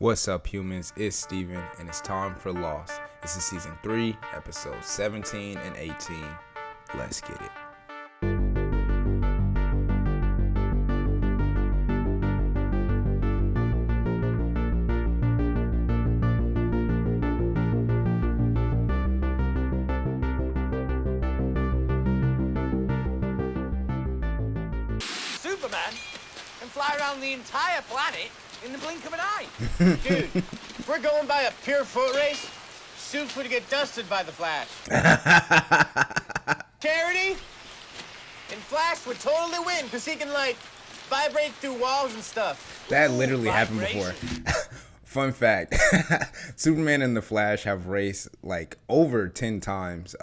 What's up, humans? It's Steven, and it's time for Lost. This is season 3, episodes 17 and 18. Let's get it. Superman can fly around the entire planet in the blink of an eye. Dude, if we're going by a pure foot race, Soup would get dusted by the Flash. Charity and Flash would totally win because he can, like, vibrate through walls and stuff. That literally happened before. Fun fact, Superman and the Flash have raced like over 10 times.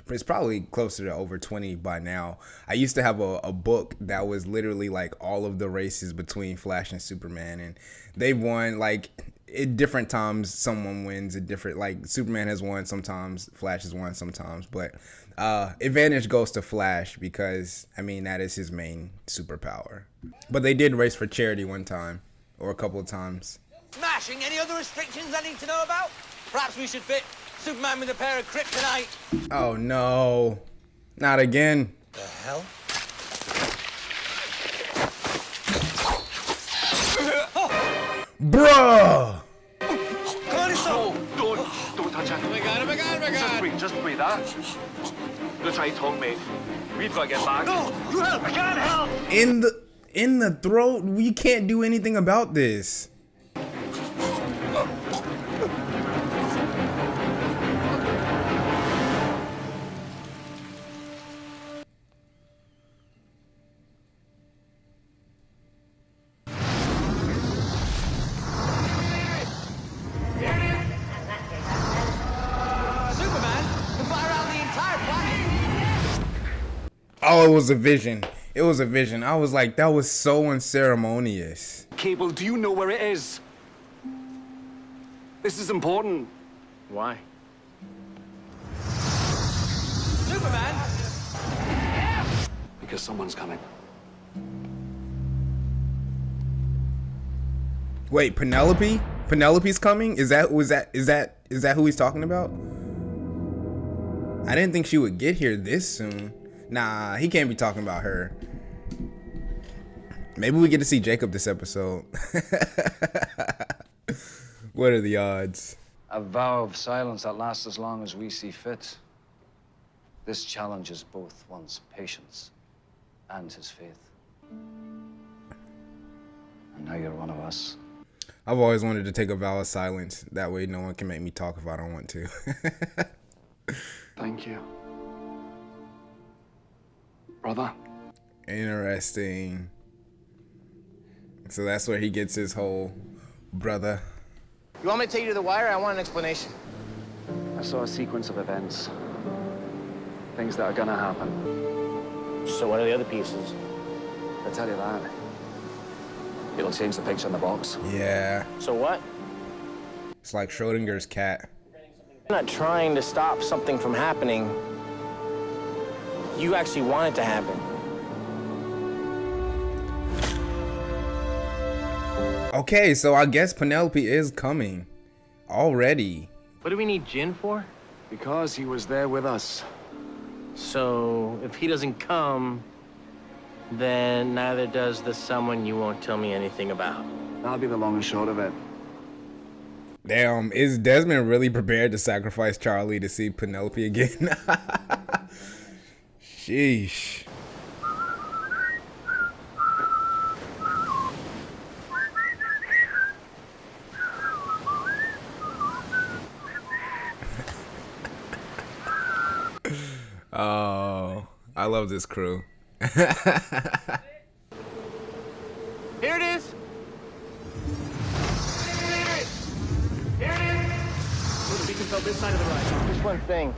It's probably closer to over 20 by now. I used to have a book that was literally like all of the races between Flash and Superman, and they've won like at different times. Someone wins at different, like Superman has won sometimes, Flash has won sometimes, but advantage goes to Flash because I mean that is his main superpower. But they did race for charity one time or a couple of times. Smashing. Any other restrictions I need to know about? Perhaps we should fit Superman with a pair of kryptonite. Oh no, not again. The hell? Bruh! Don't touch it. Oh my god, oh my god, oh my god. Just breathe, huh? You're trying to talk, mate. We've got to get back. No, you help. I can't help. In the throat, we can't do anything about this. Oh, it was a vision. It was a vision. I was like, that was so unceremonious. Cable, do you know where it is? This is important. Why? Superman! Because someone's coming. Wait, Penelope? Penelope's coming? Is that who he's talking about? I didn't think she would get here this soon. Nah, he can't be talking about her. Maybe we get to see Jacob this episode. What are the odds? A vow of silence that lasts as long as we see fit. This challenges both one's patience and his faith. And now you're one of us. I've always wanted to take a vow of silence. That way no one can make me talk if I don't want to. Thank you. Brother. Interesting. So that's where he gets his whole brother. You want me to take you to the wire? I want an explanation. I saw a sequence of events. Things that are gonna happen. So what are the other pieces? I tell you that. It'll change the picture in the box. Yeah. So what? It's like Schrodinger's cat. I'm not trying to stop something from happening. You actually want it to happen. Okay, so I guess Penelope is coming already. What do we need Jin for? Because he was there with us. So if he doesn't come, then neither does the someone you won't tell me anything about. That'll be the long and short of it. Damn, is Desmond really prepared to sacrifice Charlie to see Penelope again? Sheesh. Oh, I love this crew. Here it is. Just one thing.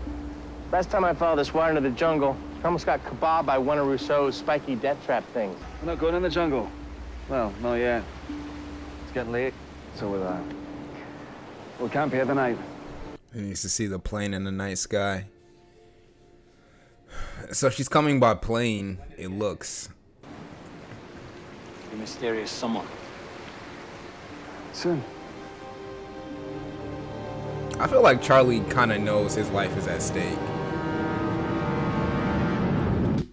Last time I followed this wire into the jungle, I almost got kebabbed by one of Rousseau's spiky death trap things. We're not going in the jungle. Well, not yet. It's getting late, so we'll camp here tonight. He needs to see the plane in the night sky. So she's coming by plane, it looks. The mysterious someone. Soon. I feel like Charlie kind of knows his life is at stake.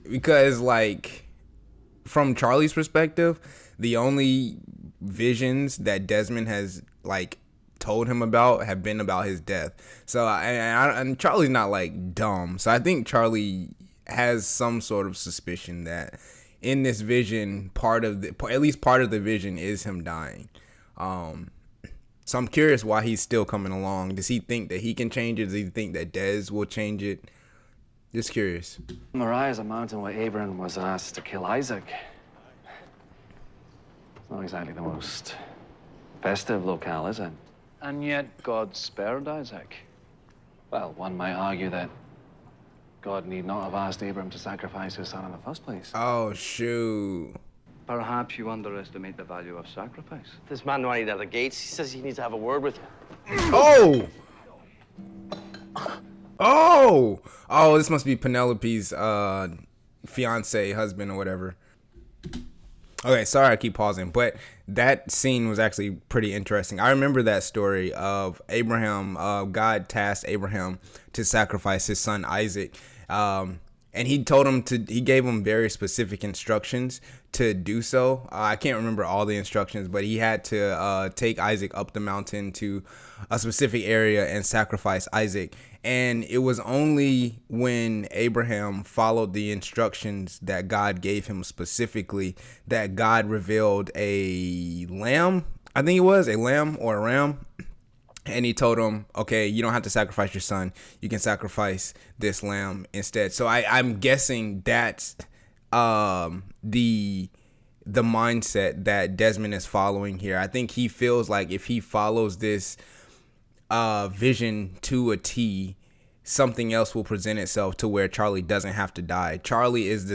Because, like, from Charlie's perspective, the only visions that Desmond has, like, told him about have been about his death. So, and Charlie's not, like, dumb. So I think Charlie has some sort of suspicion that in this vision, at least part of the vision is him dying. So I'm curious why he's still coming along. Does he think that he can change it? Does he think that Des will change it? Just curious. Moriah is a mountain where Abraham was asked to kill Isaac. It's not exactly the most festive locale, is it? And yet God spared Isaac. Well, one might argue that God need not have asked Abraham to sacrifice his son in the first place. Oh, shoot. Perhaps you underestimate the value of sacrifice. This man right out of the gates, he says he needs to have a word with you. Oh! Oh! Oh, this must be Penelope's fiance, husband, or whatever. Okay, sorry I keep pausing, but that scene was actually pretty interesting. I remember that story of Abraham. God tasked Abraham to sacrifice his son Isaac. And he gave him very specific instructions to do so. I can't remember all the instructions, but he had to take Isaac up the mountain to a specific area and sacrifice Isaac. And it was only when Abraham followed the instructions that God gave him specifically that God revealed a lamb. I think it was a lamb or a ram. And he told him, okay, you don't have to sacrifice your son. You can sacrifice this lamb instead. So I'm guessing that's the mindset that Desmond is following here. I think he feels like if he follows this vision to a T, something else will present itself to where Charlie doesn't have to die. Charlie is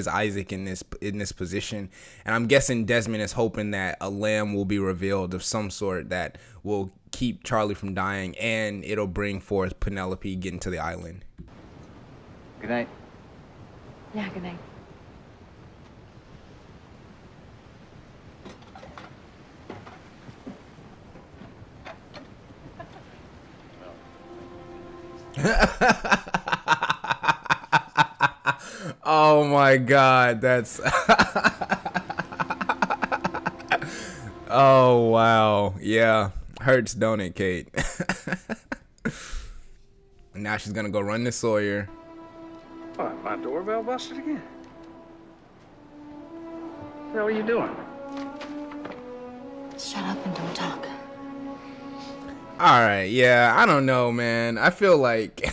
Isaac in this position, and I'm guessing Desmond is hoping that a lamb will be revealed of some sort that will keep Charlie from dying, and it'll bring forth Penelope getting to the island. Good night. Yeah, good night. Oh my God, that's oh wow, yeah, hurts, don't it, Kate? Now she's gonna go run to Sawyer. What, my doorbell busted again? What the hell are you doing? Shut up and don't talk. All right, yeah, I don't know, man. I feel like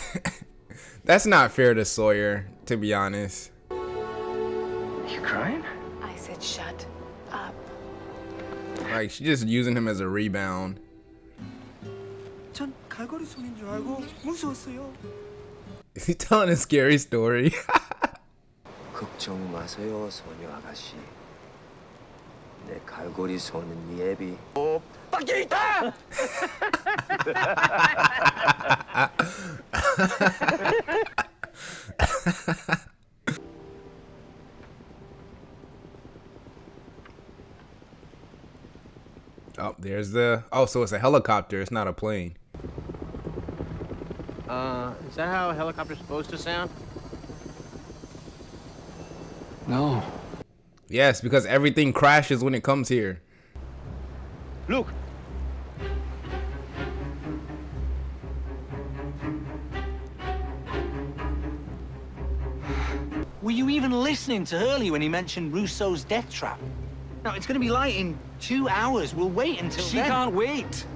that's not fair to Sawyer, to be honest. You crying? I said shut up. Like, she's just using him as a rebound. 전 갈고리 손인 줄 알고 무서웠어요. Is he telling a scary story? 걱정 마세요, 소녀 아가씨. 내 갈고리 손은 예비. 밖에 있다! Oh, there's so it's a helicopter, it's not a plane. Is that how a helicopter's supposed to sound? No. Yes, because everything crashes when it comes here. Look. Were you even listening to Hurley when he mentioned Rousseau's death trap? No, it's going to be light in 2 hours. We'll wait until She then. can't wait.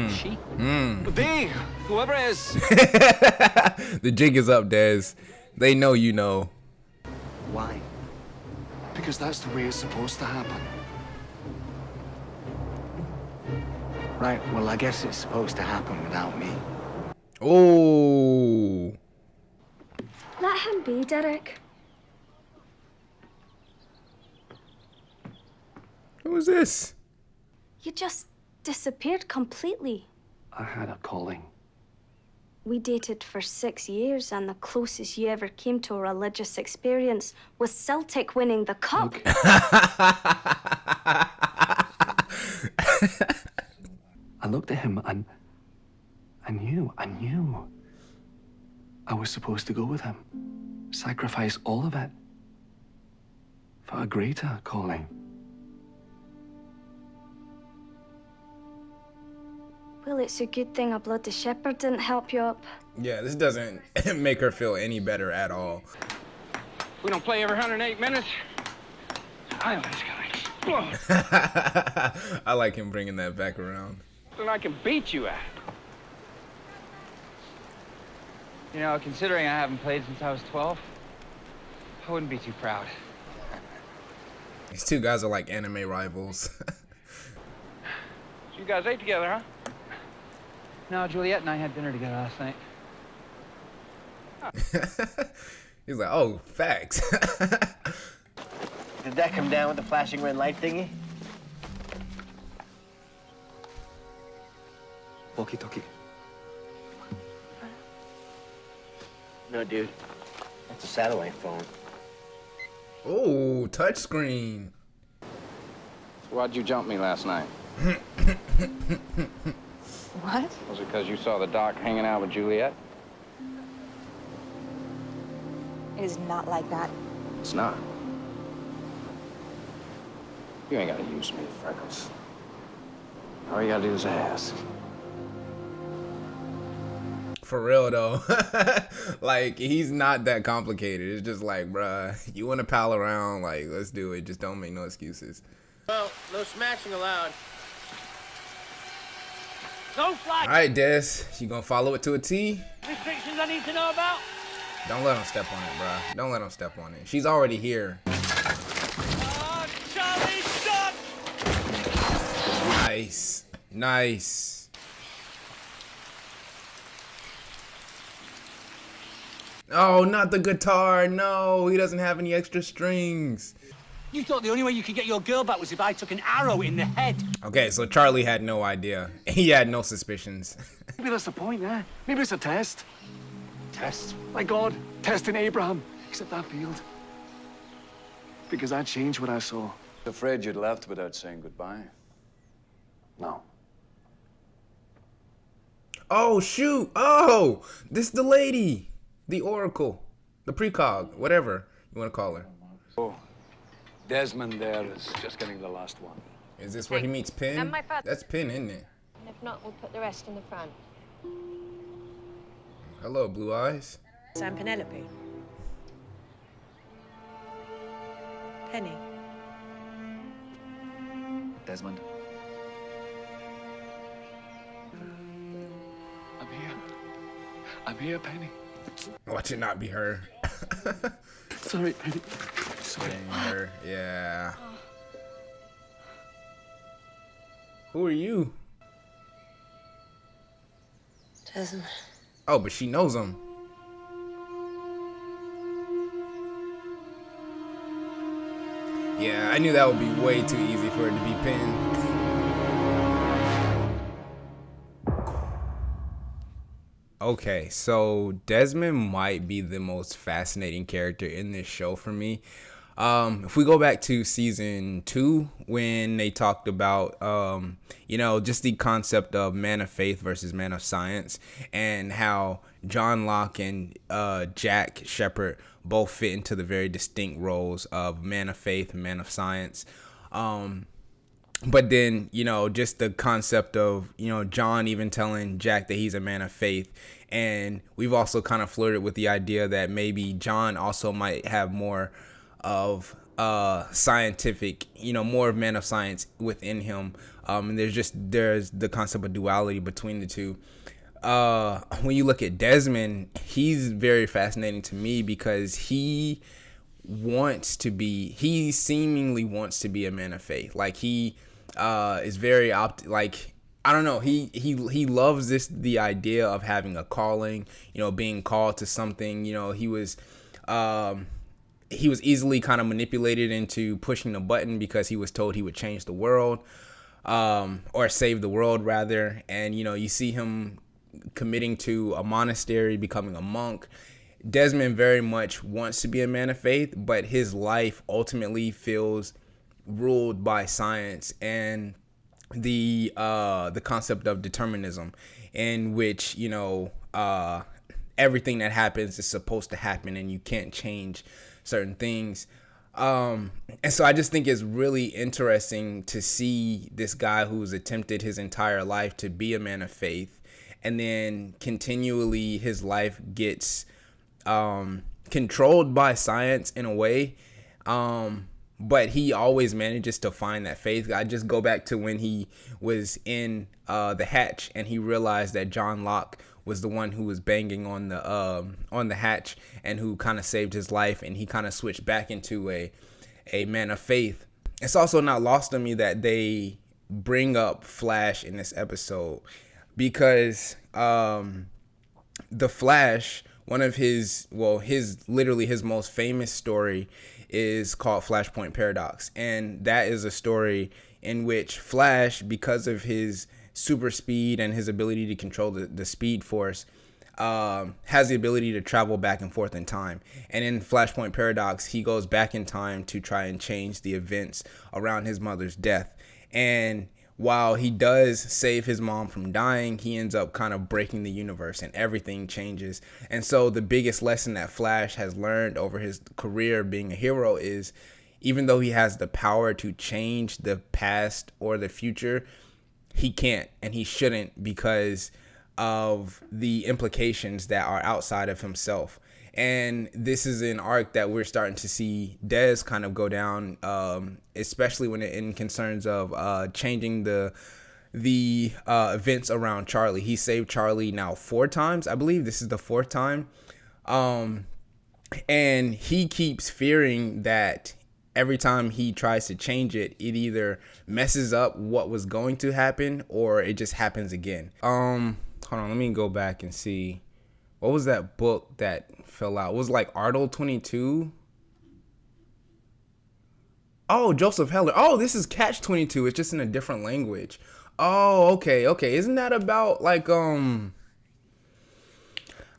She? They, whoever is. The jig is up, Des. They know you know. Why? Because that's the way it's supposed to happen. Right, well, I guess it's supposed to happen without me. Oh. Let him be, Derek. Who is this? You just disappeared completely. I had a calling. We dated for 6 years, and the closest you ever came to a religious experience was Celtic winning the cup. I looked at him and I knew. I was supposed to go with him. Sacrifice all of it. For a greater calling. Well, it's a good thing a bloody shepherd didn't help you up. Yeah, this doesn't make her feel any better at all. We don't play every 108 minutes. I know this guy. I like him bringing that back around. Then I can beat you at. You know, considering I haven't played since I was 12, I wouldn't be too proud. These two guys are like anime rivals. You guys ate together, huh? No, Juliette and I had dinner together last night. He's like, oh, facts. Did that come down with the flashing red light thingy? Walkie-talkie. No, dude. That's a satellite phone. Oh, touchscreen. So why'd you jump me last night? What? Was it because you saw the doc hanging out with Juliette? It is not like that. It's not. You ain't gotta use me, Freckles. All you gotta do is ask. For real though. Like, he's not that complicated. It's just like, bruh, you want to pal around, like, let's do it. Just don't make no excuses. Well, no smashing allowed. No flag. All right, Des, you gonna follow it to a T? Restrictions I need to know about? Don't let him step on it, bruh. Don't let him step on it. She's already here. Charlie, stop! Nice. Nice. Oh, not the guitar. No, he doesn't have any extra strings. You thought the only way you could get your girl back was if I took an arrow in the head. Okay, so Charlie had no idea. He had no suspicions. Maybe that's the point, eh? Maybe it's a test. Test. Like God, testing Abraham. Except I failed. Because I changed what I saw. Afraid you'd left without saying goodbye. No. Oh, shoot. Oh, this is the lady. The Oracle. The precog. Whatever you want to call her. Oh, Desmond there is just getting the last one. Is this where he meets Penn? And my father. That's Penn, isn't it? And if not, we'll put the rest in the front. Hello, Blue Eyes. I'm Penelope. Penny. Desmond. I'm here, Penny. Watch it not be her. Sorry, Penny. Sorry. Dang her. Yeah. Who are you? Desmond. Oh, but she knows him. Yeah, I knew that would be way too easy for it to be Penn. Okay, so Desmond might be the most fascinating character in this show for me. If we go back to season 2, when they talked about, just the concept of man of faith versus man of science, and how John Locke and Jack Shepherd both fit into the very distinct roles of man of faith and man of science. But then, just the concept of, John even telling Jack that he's a man of faith. And we've also kind of flirted with the idea that maybe John also might have more of scientific, more of man of science within him. And there's the concept of duality between the two. When you look at Desmond, he's very fascinating to me because he seemingly wants to be a man of faith. Like, he is very I don't know, he loves the idea of having a calling, being called to something. He was easily kind of manipulated into pushing a button because he was told he would change the world, or save the world rather. And you see him committing to a monastery, becoming a monk. Desmond very much wants to be a man of faith, but his life ultimately feels ruled by science. And the concept of determinism, in which, you know, everything that happens is supposed to happen and you can't change certain things. And so I just think it's really interesting to see this guy who's attempted his entire life to be a man of faith, and then continually his life gets controlled by science in a way, but he always manages to find that faith. I just go back to when he was in the hatch and he realized that John Locke was the one who was banging on the hatch and who kind of saved his life, and he kind of switched back into a man of faith. It's also not lost on me that they bring up Flash in this episode, because the Flash, one of his most famous story is called Flashpoint Paradox, and that is a story in which Flash, because of his super speed and his ability to control the speed force, has the ability to travel back and forth in time. And in Flashpoint Paradox, he goes back in time to try and change the events around his mother's death. And while he does save his mom from dying, he ends up kind of breaking the universe and everything changes. And so the biggest lesson that Flash has learned over his career being a hero is, even though he has the power to change the past or the future, he can't and he shouldn't, because of the implications that are outside of himself. And this is an arc that we're starting to see Des kind of go down, especially when it in concerns of changing the events around Charlie. He saved Charlie now 4 times. I believe this is the 4th time. And he keeps fearing that every time he tries to change it, it either messes up what was going to happen or it just happens again. Hold on, let me go back and see. What was that book that fell out? It was like Arnold 22? Oh, Joseph Heller. Oh, this is Catch 22. It's just in a different language. Oh, okay. Isn't that about like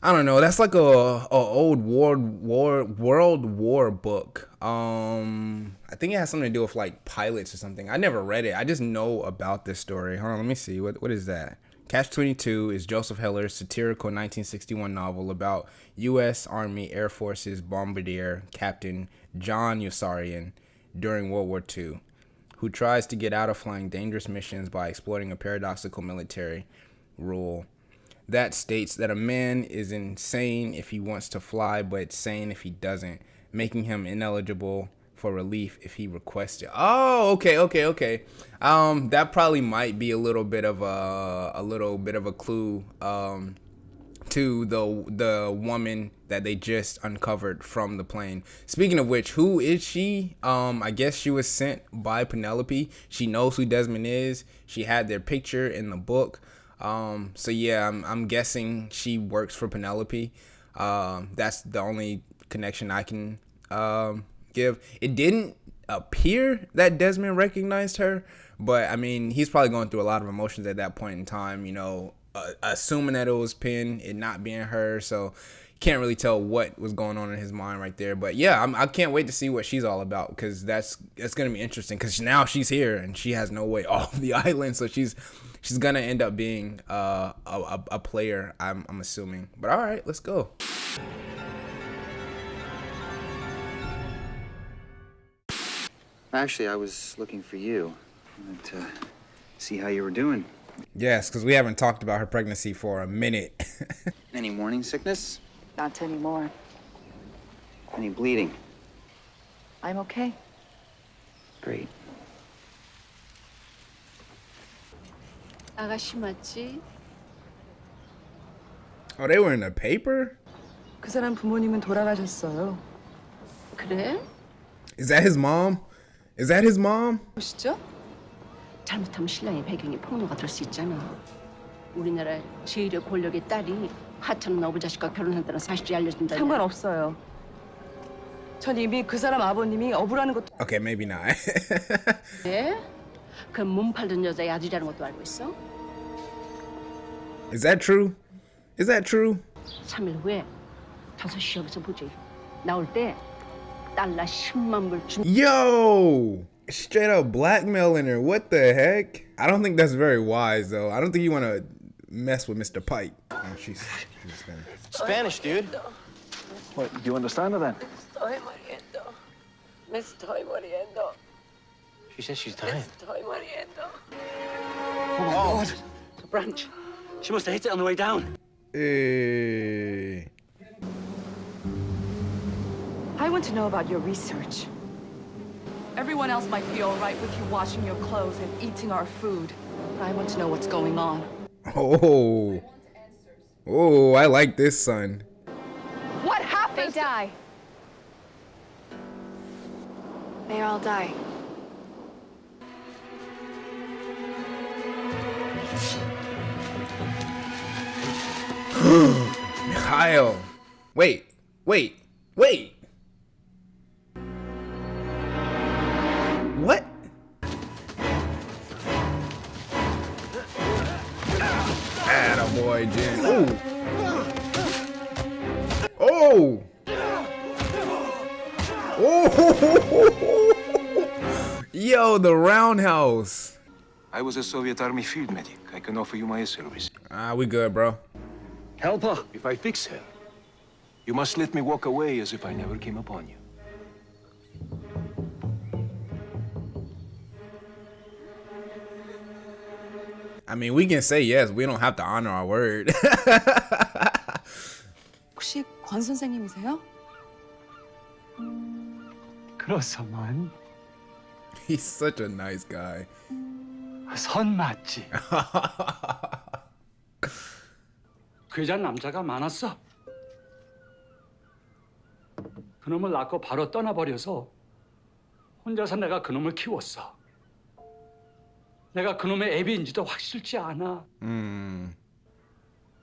I don't know. That's like a old World War book. I think it has something to do with like pilots or something. I never read it. I just know about this story. Hold on, let me see. What is that? Catch 22 is Joseph Heller's satirical 1961 novel about U.S. Army Air Force's bombardier Captain John Yossarian during World War II, who tries to get out of flying dangerous missions by exploiting a paradoxical military rule that states that a man is insane if he wants to fly, but sane if he doesn't, making him ineligible for relief if he requests it. Oh, okay. That probably might be a little bit of a clue to the woman that they just uncovered from the plane. Speaking of which, who is she? I guess she was sent by Penelope. She knows who Desmond is. She had their picture in the book. So yeah, I'm guessing she works for Penelope. That's the only connection I can give. It didn't appear that Desmond recognized her, but I mean, he's probably going through a lot of emotions at that point in time, you know, assuming that it was Penn, it not being her. So can't really tell what was going on in his mind right there. But yeah, I can't wait to see what she's all about, because that's going to be interesting, because now she's here and she has no way off the island. So she's going to end up being a player, I'm assuming. But all right, let's go. Actually, I was looking for you. I wanted to see how you were doing. Yes, because we haven't talked about her pregnancy for a minute. Any morning sickness? Not anymore. Any bleeding? I'm okay. Great. 아가씨 맞지? Oh, they were in the paper? 그 사람 부모님은 돌아가셨어요. 그래? Is that his mom? Is that his mom? 보시죠? 잘못하면 신랑의 배경이 폭로가 될 수 있잖아. 우리나라 제1의 권력의 딸이 하찮은 어부자식과 결혼한다는 사실이 알려진다. 상관없어요. 전 이미 그 사람 아버님이 어부라는 것도. Okay, maybe not. 네? 그 몸 팔던 여자의 아들이라는 것도 알고 있어? Is that true? Is that true? 3일 후에 5시역에서 보지. 나올 때 달러 10만 불 준. Yo! Straight up blackmailing her. What the heck? I don't think that's very wise, though. I don't think you want to mess with Mr. Pike. Oh, she's Spanish, dude. What, do you understand her then? Estoy muriendo. Me estoy muriendo. She says she's dying. Estoy muriendo. Oh my God. It's a branch. She must have hit it on the way down. Hey. I want to know about your research. Everyone else might be all right with you washing your clothes and eating our food, but I want to know what's going on. Oh. Oh, I like this son. What happened? They die. They all die. Mikhail. Wait. What? Attaboy, Jen. Oh. Oh. Yo, the roundhouse. I was a Soviet Army field medic. I can offer you my service. We good, bro. Help her. If I fix her, you must let me walk away as if I never came upon you. I mean, we can say yes. We don't have to honor our word. 혹시 권 선생님이세요? 그렇소만. He's such a nice guy. 선 맞지. 그 여자 남자가 많았어. 그놈을 낳고 바로 떠나버려서 혼자서 내가 그놈을 키웠어. 내가 그놈의 애비인지도 확실치 않아.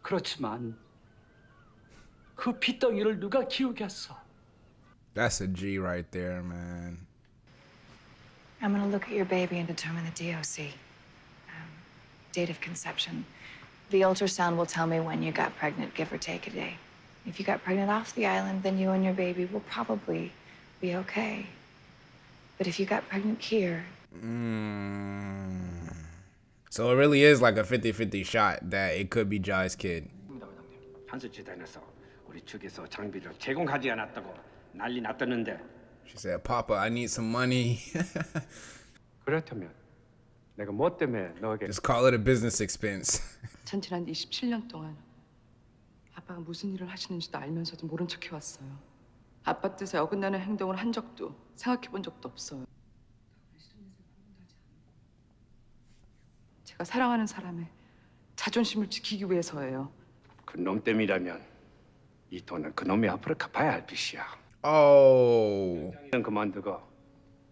그렇지만 그 핏덩이를 누가 키우겠어? That's a G right there, man. I'm going to look at your baby and determine the D.O.C. Date of conception. The ultrasound will tell me when you got pregnant, give or take a day. If you got pregnant off the island, then you and your baby will probably be okay. But if you got pregnant here... So it really is like a 50-50 shot that it could be Jai's kid. 한수지단에서 우리 측에서 장비를 제공하지 않았다고 난리 났다는데. She said, Papa, I need some money. 그렇다면 내가 뭐 때문에 너에게 Just call it a business expense. 전 지난 27년 동안 아빠가 무슨 일을 하시는지도 알면서도 모른 척 해왔어요. 아빠 뜻에 어긋나는 행동을 한 적도 생각해본 적도 없어요. 제가 사랑하는 사람의 자존심을 지키기 위해서예요. 그놈 때문이라면 이 돈은 그놈이 앞으로 갚아야 할 빚이야. Oh. 그만두고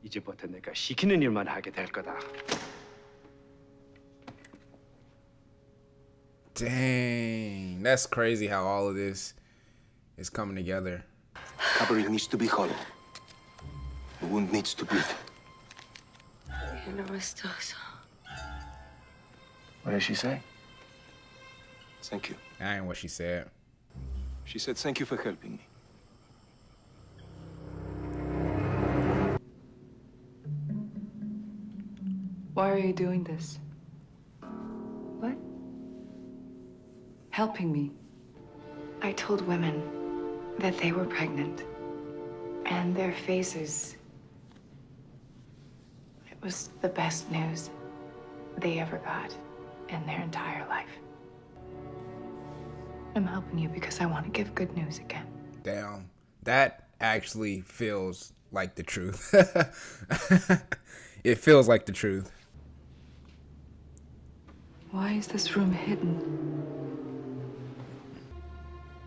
이제부터 내가 시키는 일만 하게 될 거다. Dang, that's crazy how all of this is coming together. Covering needs to be hollow. The wound needs to bleed. What did she say? Thank you. That ain't what she said. She said thank you for helping me. Why are you doing this? What? Helping me. I told women that they were pregnant. And their faces... It was the best news they ever got in their entire life. I'm helping you because I want to give good news again. Damn, that actually feels like the truth. It feels like the truth. Why is this room hidden?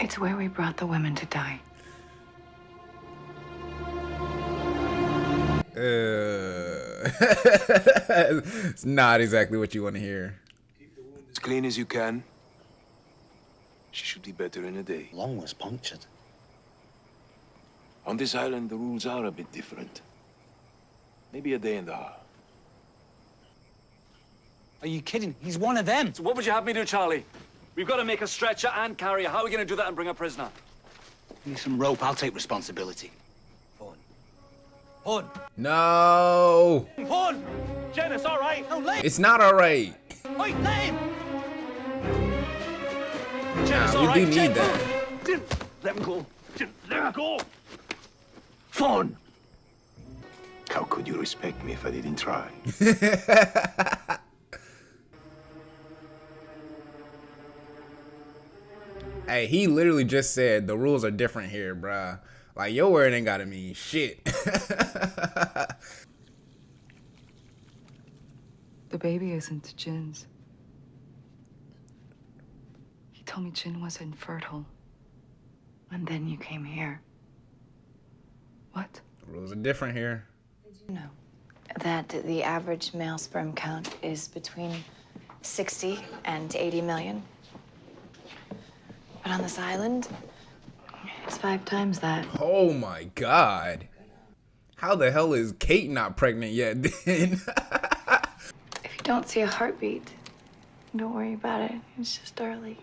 It's where we brought the women to die. It's not exactly what you want to hear. As clean as you can. She should be better in a day. Lung was punctured. On this island, the rules are a bit different. Maybe a day and a half. Are you kidding? He's one of them. So what would you have me do, Charlie? We've got to make a stretcher and carry her. How are we going to do that and bring a prisoner? Give me some rope. I'll take responsibility. Fawn. No. Fawn! Jen, it's all right. No, let It's not all right. Wait, let him! Jen, it's Nah, all we do right. need Jen. that. Jen, let him go. Jen, let him go. Phone. How could you respect me if I didn't try? Hey, he literally just said the rules are different here, bruh. Like, your word ain't gotta mean shit. The baby isn't Jin's. He told me Jin was infertile. And then you came here. What? The rules are different here. Did you know that the average male sperm count is between 60 and 80 million? But on this island, it's 5 times that. Oh my god. How the hell is Kate not pregnant yet then? If you don't see a heartbeat, don't worry about it. It's just early.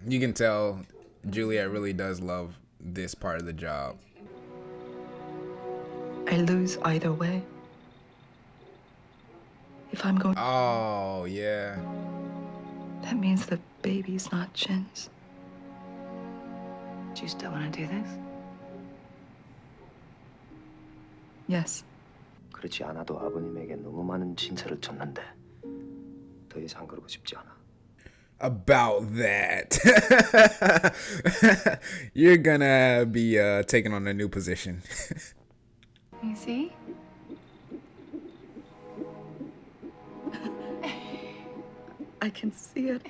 You can tell Juliette really does love this part of the job. I lose either way. If I'm going, Oh, yeah. that means the baby's not Jin's. Do you still want to do this? Yes. 그렇지 않아도 아버님에게 너무 많은 진찰을 줬는데 더 이상 그러고 싶지 않아. About that. You're gonna be taking on a new position. You see? I can see it.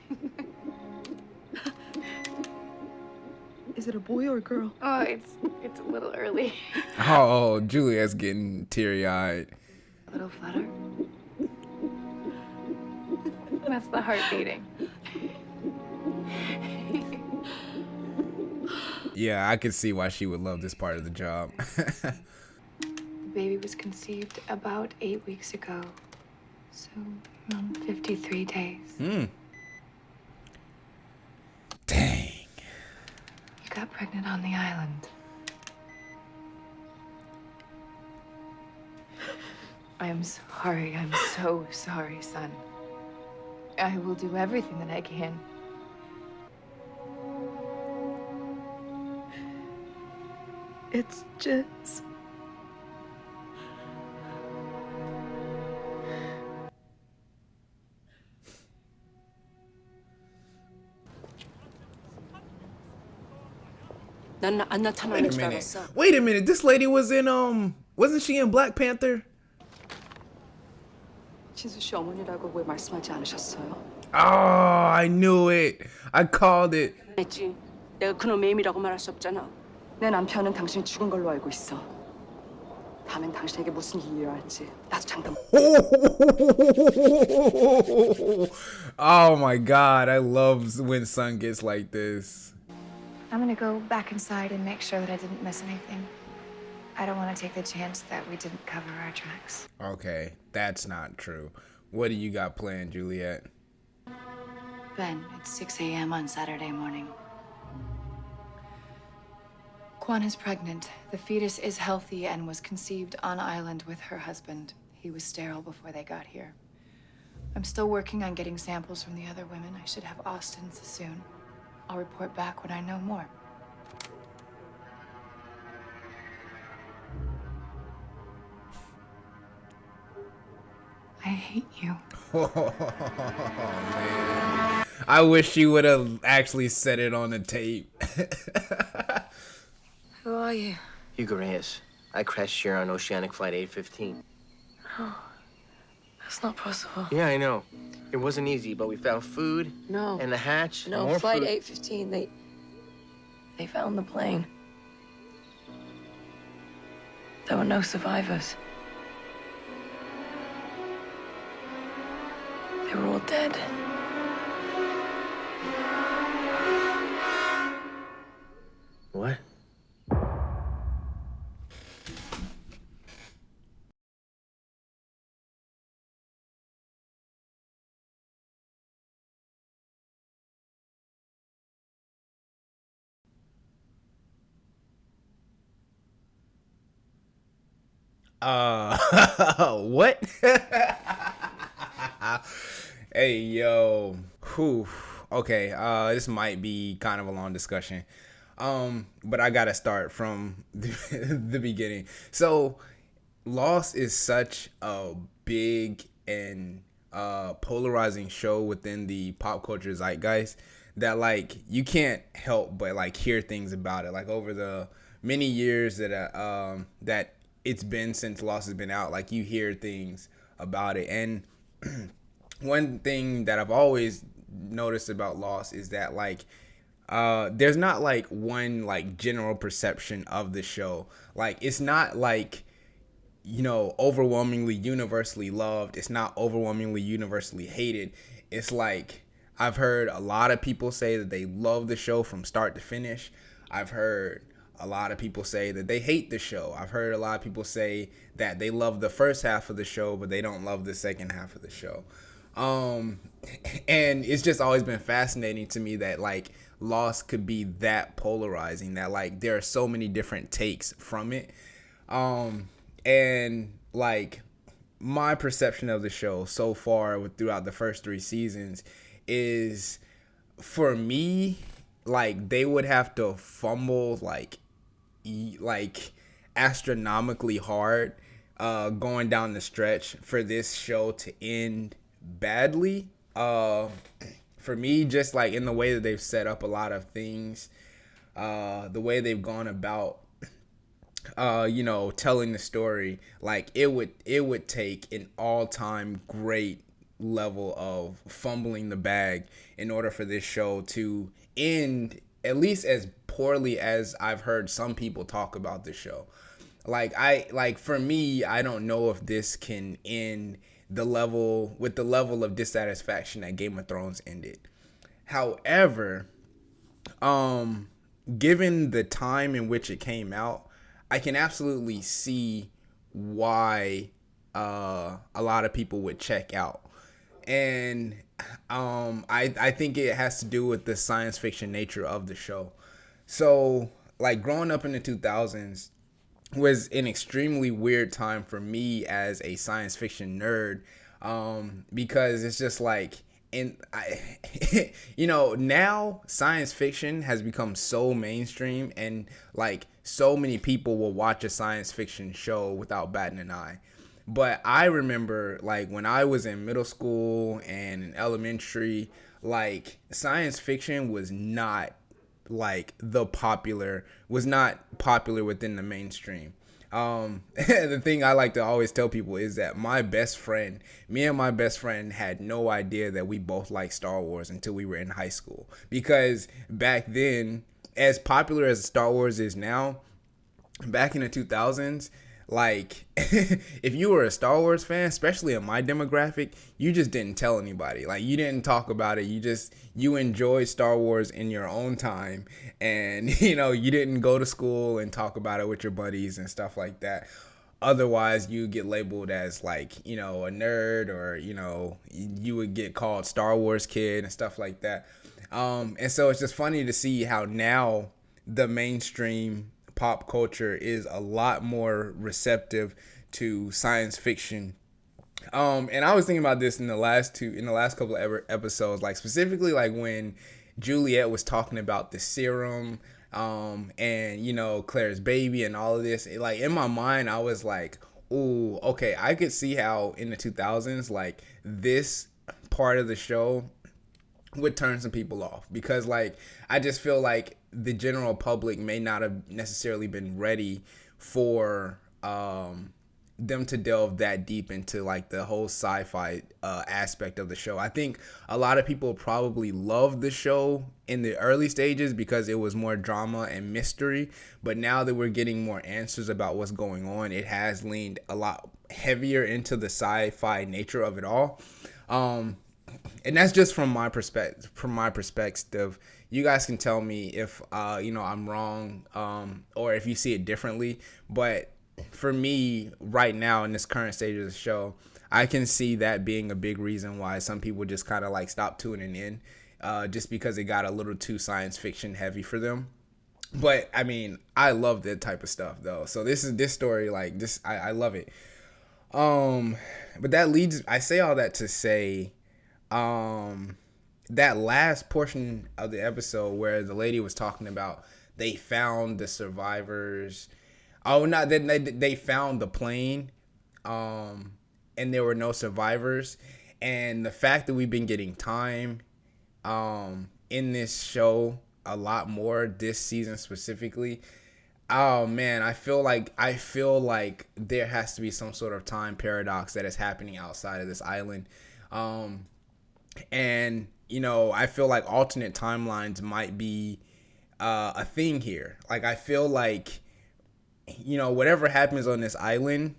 Is it a boy or a girl? Oh, it's a little early. Oh, Juliette's getting teary-eyed. A little flutter. That's the heart beating. Yeah, I could see why she would love this part of the job. The baby was conceived about 8 weeks ago. So, around 53 days. Dang. You got pregnant on the island. I am sorry. I'm so sorry, son. I will do everything that I can. It's Jin's. 난안 나타나는 줄 알았어. Wait a minute. This lady was in wasn't she in Black Panther? 진수 씨 어머니라고 왜 말씀하지 않으셨어요? Oh, I knew it. I called it. 했지. 내가 그놈의 애미라고 말할 수 없잖아. 내 남편은 당신이 죽은 걸로 알고 있어. 다음엔 당신에게 무슨 일이 일어날지 나도 장담. Oh my god, I love when Sun gets like this. I'm gonna go back inside and make sure that I didn't miss anything. I don't want to take the chance that we didn't cover our tracks. Okay, that's not true. What do you got planned, Juliette? Ben, it's 6 a.m. on Saturday morning. Kwan is pregnant. The fetus is healthy and was conceived on island with her husband. He was sterile before they got here. I'm still working on getting samples from the other women. I should have Austin's soon. I'll report back when I know more. I hate you. Oh, man. I wish she would have actually said it on the tape. Who are you? Hugo Reyes. I crashed here on Oceanic Flight 815. Oh, that's not possible. Yeah, I know. It wasn't easy, but we found food. No. And the hatch. No, more flight food. 815, they found the plane. There were no survivors. They were all dead. What? What? Hey, yo. Whew. Okay, this might be kind of a long discussion. But I gotta start from the beginning. So, Lost is such a big and polarizing show within the pop culture zeitgeist that like you can't help but like hear things about it. Like over the many years that it's been since Lost has been out, like you hear things about it. And one thing that I've always noticed about Lost is that like there's not like one like general perception of the show. Like it's not like, you know, overwhelmingly universally loved. It's not overwhelmingly universally hated. It's like I've heard a lot of people say that they love the show from start to finish. I've heard a lot of people say that they hate the show. I've heard a lot of people say that they love the first half of the show, but they don't love the second half of the show. And it's just always been fascinating to me that like Lost could be that polarizing, that like there are so many different takes from it. And like my perception of the show so far throughout the first 3 seasons is, for me, like they would have to fumble like astronomically hard going down the stretch for this show to end badly. For me, just like in the way that they've set up a lot of things, the way they've gone about you know, telling the story, like it would take an all-time great level of fumbling the bag in order for this show to end at least as poorly as I've heard some people talk about the show. Like for me, I don't know if this can end with the level of dissatisfaction that Game of Thrones ended. However, given the time in which it came out, I can absolutely see why a lot of people would check out. And I think it has to do with the science fiction nature of the show. So, like, growing up in the 2000s was an extremely weird time for me as a science fiction nerd, because it's just like, you know, now science fiction has become so mainstream, and like so many people will watch a science fiction show without batting an eye. But I remember like when I was in middle school and in elementary, like science fiction was not popular within the mainstream. The thing I like to always tell people is that me and my best friend had no idea that we both liked Star Wars until we were in high school. Because back then, as popular as Star Wars is now, back in the 2000s, like if you were a Star Wars fan, especially in my demographic, you just didn't tell anybody. Like you didn't talk about it. You enjoyed Star Wars in your own time, and you know, you didn't go to school and talk about it with your buddies and stuff like that. Otherwise, you get labeled as like, you know, a nerd, or you know, you would get called Star Wars kid and stuff like that. And so it's just funny to see how now the mainstream pop culture is a lot more receptive to science fiction. And I was thinking about this in the last couple of episodes, like specifically like when Juliette was talking about the serum, and you know, Claire's baby and all of this. Like in my mind, I was like, ooh, okay, I could see how in the 2000s, like this part of the show would turn some people off, because like I just feel like the general public may not have necessarily been ready for them to delve that deep into like the whole sci-fi aspect of the show. I think a lot of people probably loved the show in the early stages because it was more drama and mystery, but now that we're getting more answers about what's going on, it has leaned a lot heavier into the sci-fi nature of it all. And that's just from my perspective. You guys can tell me if you know, I'm wrong, or if you see it differently. But for me, right now in this current stage of the show, I can see that being a big reason why some people just kind of like stop tuning in, just because it got a little too science fiction heavy for them. But I mean, I love that type of stuff though. So this story, like this, I love it. But that leads, I say all that to say, that last portion of the episode where the lady was talking about they found the survivors. Oh, not that they found the plane, and there were no survivors. And the fact that we've been getting time, in this show a lot more this season specifically. Oh man, I feel like there has to be some sort of time paradox that is happening outside of this island. And you know, I feel like alternate timelines might be a thing here. Like I feel like, you know, whatever happens on this island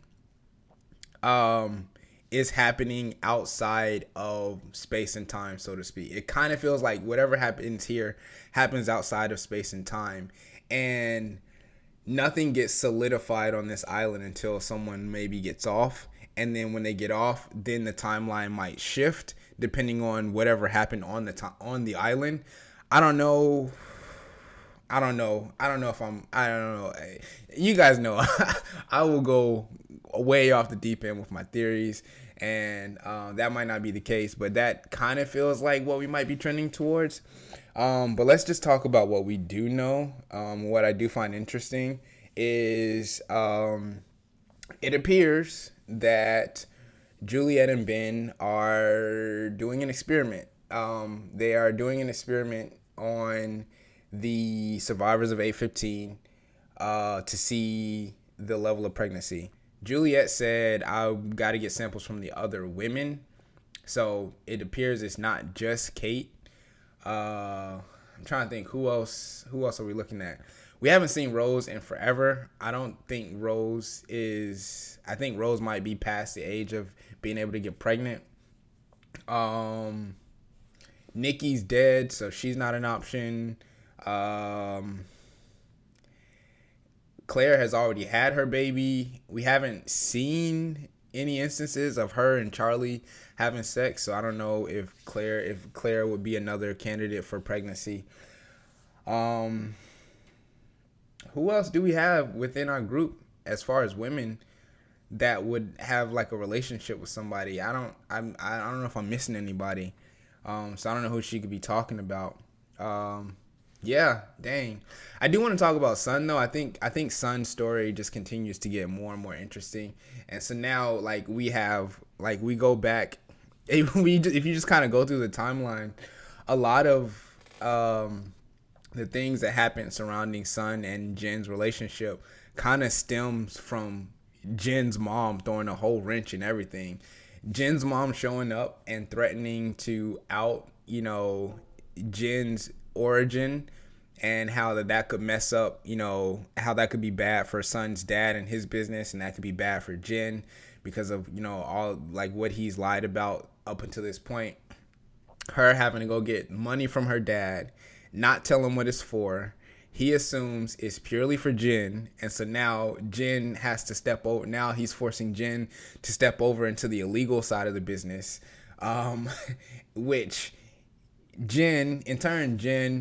is happening outside of space and time, so to speak. It kind of feels like whatever happens here happens outside of space and time, and nothing gets solidified on this island until someone maybe gets off. And then when they get off, then the timeline might shift depending on whatever happened on the island. I don't know. You guys know I will go way off the deep end with my theories, and that might not be the case, but that kind of feels like what we might be trending towards. But let's just talk about what we do know. What I do find interesting is it appears that Juliette and Ben are doing an experiment. They are doing an experiment on the survivors of A15 to see the level of pregnancy. Juliette said, I've got to get samples from the other women. So it appears it's not just Kate. I'm trying to think who else are we looking at? We haven't seen Rose in forever. I think Rose might be past the age of being able to get pregnant. Nikki's dead, so she's not an option. Claire has already had her baby. We haven't seen any instances of her and Charlie having sex, so I don't know if Claire would be another candidate for pregnancy. Who else do we have within our group as far as women that would have like a relationship with somebody? I don't know if I'm missing anybody. So I don't know who she could be talking about. Yeah, dang. I do want to talk about Sun though. I think Sun's story just continues to get more and more interesting. And so now like we go back, if you just kind of go through the timeline, a lot of the things that happen surrounding Sun and Jin's relationship kind of stems from Jin's mom throwing a whole wrench in everything. Jin's mom showing up and threatening to out, you know, Jin's origin, and how that could mess up, you know, how that could be bad for Sun's dad and his business, and that could be bad for Jin because of, you know, all like what he's lied about up until this point. Her having to go get money from her dad, not tell him what it's for. He assumes it's purely for Jin, and so now Jin has to step over. Now he's forcing Jin to step over into the illegal side of the business, which Jin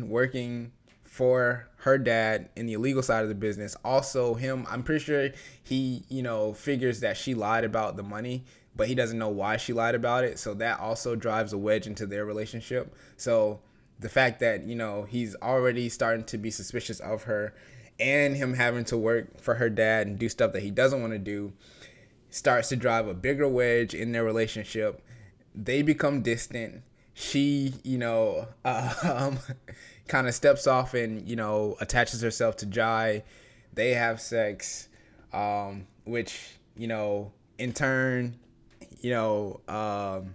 working for her dad in the illegal side of the business. Also I'm pretty sure he, you know, figures that she lied about the money, but he doesn't know why she lied about it. So that also drives a wedge into their relationship. So the fact that, you know, he's already starting to be suspicious of her, and him having to work for her dad and do stuff that he doesn't want to do, starts to drive a bigger wedge in their relationship. They become distant. She, you know, kind of steps off and, you know, attaches herself to Jai. They have sex, which, you know, in turn, you know,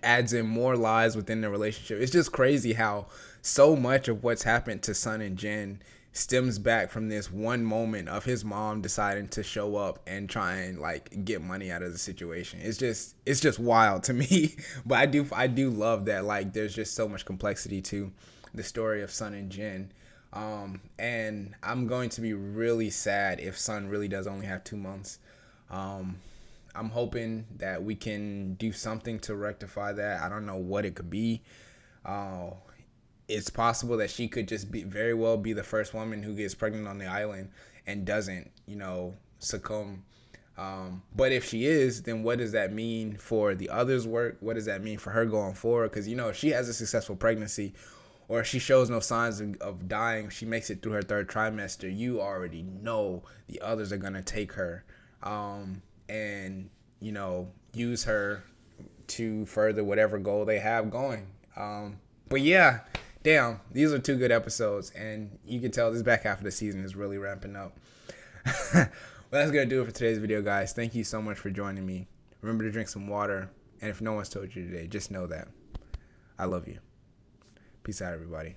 adds in more lies within the relationship. It's just crazy how so much of what's happened to Sun and Jin stems back from this one moment of his mom deciding to show up and try and like get money out of the situation. It's just wild to me. But I do love that like there's just so much complexity to the story of Sun and Jin. And I'm going to be really sad if Sun really does only have 2 months. I'm hoping that we can do something to rectify that. I don't know what it could be. it's possible that she could just very well be the first woman who gets pregnant on the island and doesn't, succumb. But if she is, then what does that mean for the others' work? What does that mean for her going forward? Because, if she has a successful pregnancy, or she shows no signs of dying, she makes it through her 3rd trimester, you already know the others are going to take her and, use her to further whatever goal they have going. But yeah, damn, these are 2 good episodes, and you can tell this back half of the season is really ramping up. Well, that's going to do it for today's video, guys. Thank you so much for joining me. Remember to drink some water, and if no one's told you today, just know that I love you. Peace out, everybody.